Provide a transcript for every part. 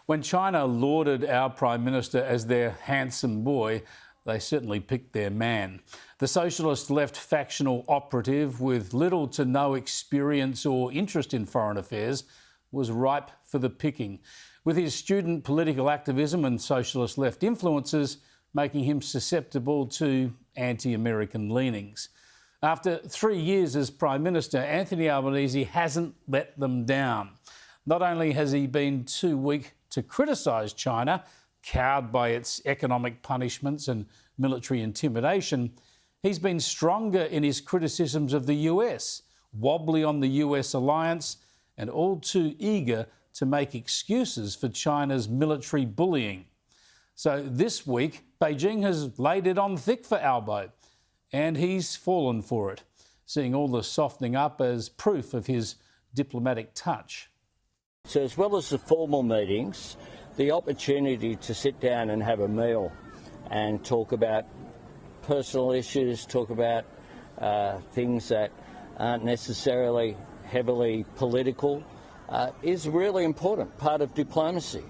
When China lauded our Prime Minister as their handsome boy, they certainly picked their man. The socialist left factional operative with little to no experience or interest in foreign affairs was ripe for the picking, with his student political activism and socialist left influences making him susceptible to anti-American leanings. After 3 years as Prime Minister, Anthony Albanese hasn't let them down. Not only has he been too weak to criticise China, cowed by its economic punishments and military intimidation, he's been stronger in his criticisms of the US, wobbly on the US alliance, and all too eager to make excuses for China's military bullying. So this week, Beijing has laid it on thick for Albo, and he's fallen for it, seeing all the softening up as proof of his diplomatic touch. So as well as the formal meetings, the opportunity to sit down and have a meal and talk about personal issues, talk about things that aren't necessarily heavily political, is really important, part of diplomacy.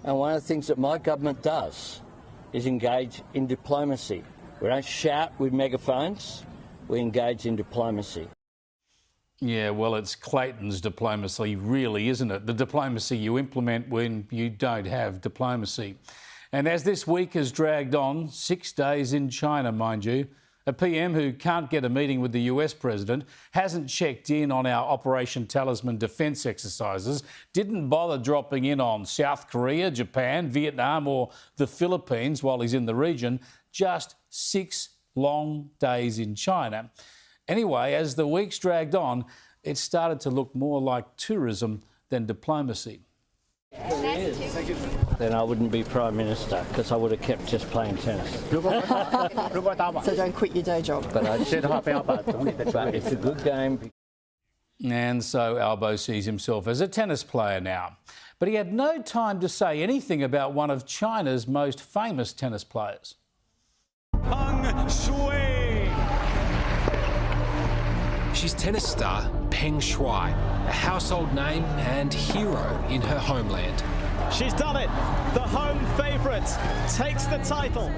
And one of the things that my government does is engage in diplomacy. We don't shout with megaphones, we engage in diplomacy. Yeah, well, it's Clayton's diplomacy, really, isn't it? The diplomacy you implement when you don't have diplomacy. And as this week has dragged on, 6 days in China, mind you, a PM who can't get a meeting with the US president, hasn't checked in on our Operation Talisman defence exercises, didn't bother dropping in on South Korea, Japan, Vietnam or the Philippines while he's in the region. Just 6 long days in China. Anyway, as the weeks dragged on, it started to look more like tourism than diplomacy. Then I wouldn't be Prime Minister because I would have kept just playing tennis. So don't quit your day job. But it's a good game. And so Albo sees himself as a tennis player now. But he had no time to say anything about one of China's most famous tennis players. Peng Shuai. She's tennis star Peng Shuai, a household name and hero in her homeland. She's done it. The home favourite takes the title.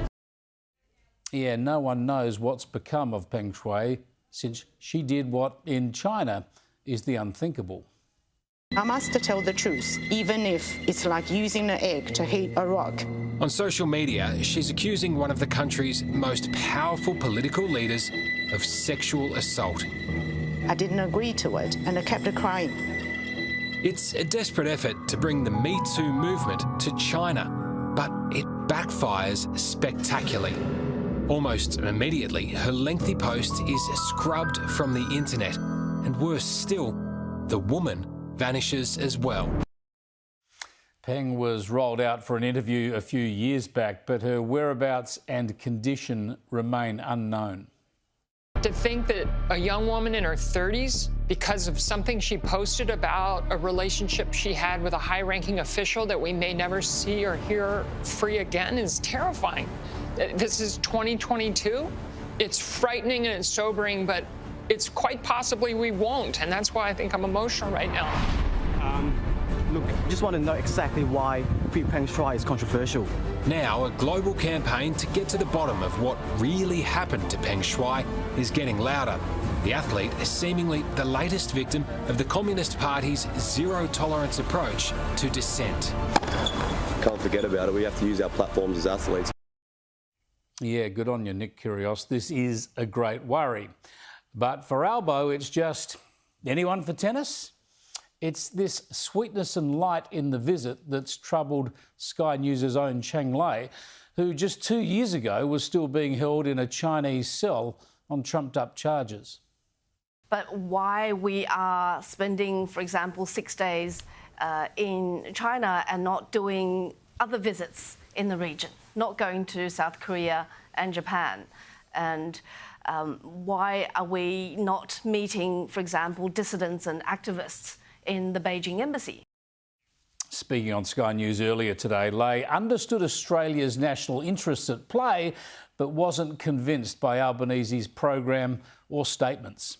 Yeah, no one knows what's become of Peng Shuai since she did what in China is the unthinkable. I must tell the truth, even if it's like using an egg to hit a rock. On social media, she's accusing one of the country's most powerful political leaders of sexual assault. I didn't agree to it, and I kept crying. It's a desperate effort to bring the Me Too movement to China, but it backfires spectacularly. Almost immediately, her lengthy post is scrubbed from the internet, and worse still, the woman vanishes as well. Peng was rolled out for an interview a few years back, but her whereabouts and condition remain unknown. To think that a young woman in her 30s, because of something she posted about a relationship she had with a high-ranking official that we may never see or hear free again, is terrifying. This is 2022. It's frightening and it's sobering, but it's quite possibly we won't, and that's why I think I'm emotional right now. Look, just want to know exactly why Free Peng Shuai is controversial. Now, a global campaign to get to the bottom of what really happened to Peng Shuai is getting louder. The athlete is seemingly the latest victim of the Communist Party's zero-tolerance approach to dissent. Can't forget about it. We have to use our platforms as athletes. Yeah, good on you, Nick Kyrgios. This is a great worry. But for Albo, it's just anyone for tennis? It's this sweetness and light in the visit that's troubled Sky News' own Cheng Lei, who just 2 years ago was still being held in a Chinese cell on trumped-up charges. But why we are spending, for example, 6 days in China and not doing other visits in the region, not going to South Korea and Japan, and why are we not meeting, for example, dissidents and activists in the Beijing embassy? Speaking on Sky News earlier today, Lei understood Australia's national interests at play, but wasn't convinced by Albanese's program or statements.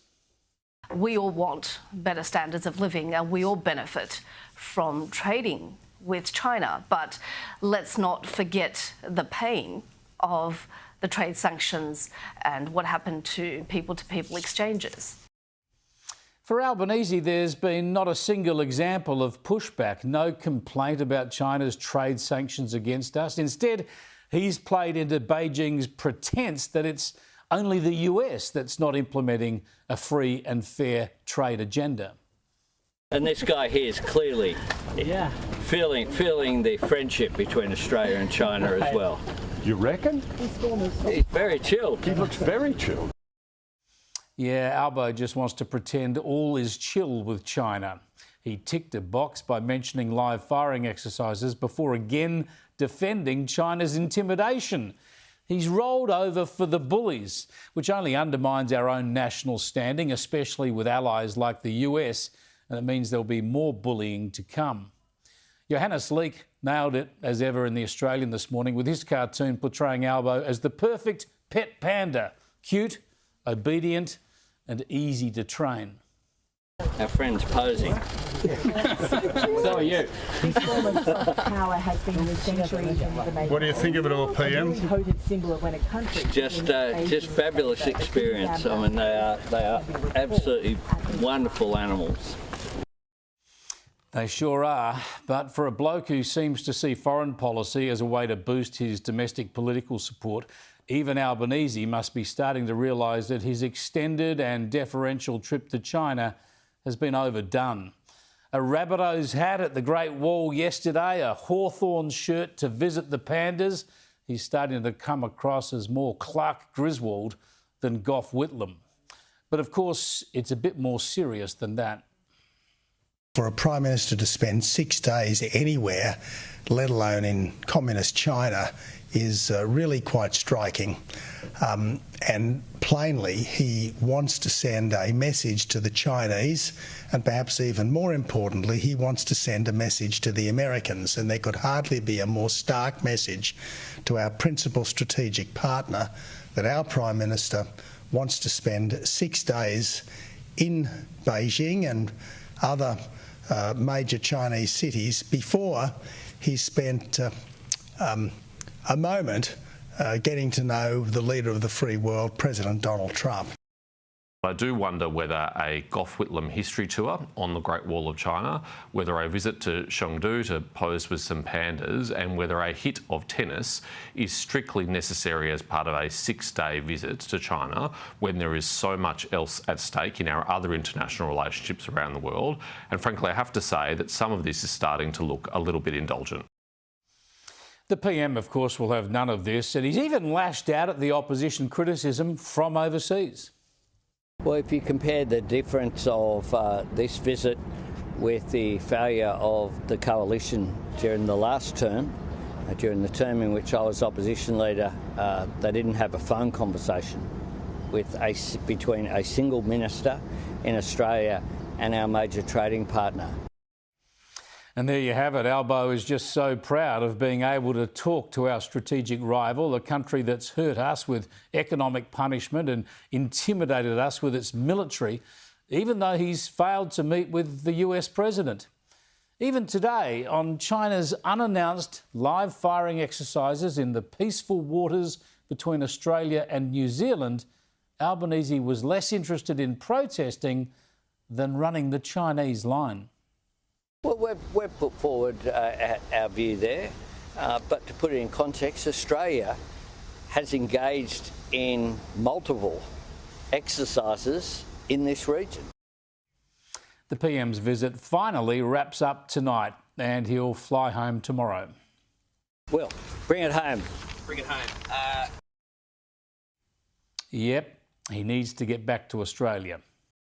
We all want better standards of living and we all benefit from trading with China. But let's not forget the pain of the trade sanctions and what happened to people-to-people exchanges. For Albanese, there's been not a single example of pushback, no complaint about China's trade sanctions against us. Instead, he's played into Beijing's pretense that it's only the US that's not implementing a free and fair trade agenda. And this guy here is clearly feeling the friendship between Australia and China as well. You reckon? He's very chilled. He looks very chilled. Yeah, Albo just wants to pretend all is chill with China. He ticked a box by mentioning live firing exercises before again defending China's intimidation. He's rolled over for the bullies, which only undermines our own national standing, especially with allies like the US, and it means there'll be more bullying to come. Johannes Leek nailed it as ever in The Australian this morning with his cartoon portraying Albo as the perfect pet panda, cute, obedient and easy to train. Our friend's posing. So are you. This form of power has been with centuries in the making. What do you think of it all, PM? A potent symbol of when a country. Just fabulous experience. I mean, they are absolutely wonderful animals. They sure are, but for a bloke who seems to see foreign policy as a way to boost his domestic political support, even Albanese must be starting to realise that his extended and deferential trip to China has been overdone. A Rabbitohs hat at the Great Wall yesterday, a Hawthorn shirt to visit the pandas. He's starting to come across as more Clark Griswold than Gough Whitlam. But of course, it's a bit more serious than that. For a Prime Minister to spend 6 days anywhere, let alone in communist China, is really quite striking. And plainly, he wants to send a message to the Chinese, and perhaps even more importantly, he wants to send a message to the Americans. And there could hardly be a more stark message to our principal strategic partner that our Prime Minister wants to spend 6 days in Beijing and other major Chinese cities before he spent a moment getting to know the leader of the free world, President Donald Trump. I do wonder whether a Gough Whitlam history tour on the Great Wall of China, whether a visit to Chengdu to pose with some pandas, and whether a hit of tennis is strictly necessary as part of a 6-day visit to China when there is so much else at stake in our other international relationships around the world. And frankly, I have to say that some of this is starting to look a little bit indulgent. The PM, of course, will have none of this, and he's even lashed out at the opposition criticism from overseas. Well, if you compare the difference of this visit with the failure of the coalition during the last term, during the term in which I was opposition leader, they didn't have a phone conversation between a single minister in Australia and our major trading partner. And there you have it. Albo is just so proud of being able to talk to our strategic rival, a country that's hurt us with economic punishment and intimidated us with its military, even though he's failed to meet with the US president. Even today, on China's unannounced live firing exercises in the peaceful waters between Australia and New Zealand, Albanese was less interested in protesting than running the Chinese line. Well, we've put forward our view there, but to put it in context, Australia has engaged in multiple exercises in this region. The PM's visit finally wraps up tonight and he'll fly home tomorrow. Well, bring it home. Bring it home. Yep, he needs to get back to Australia.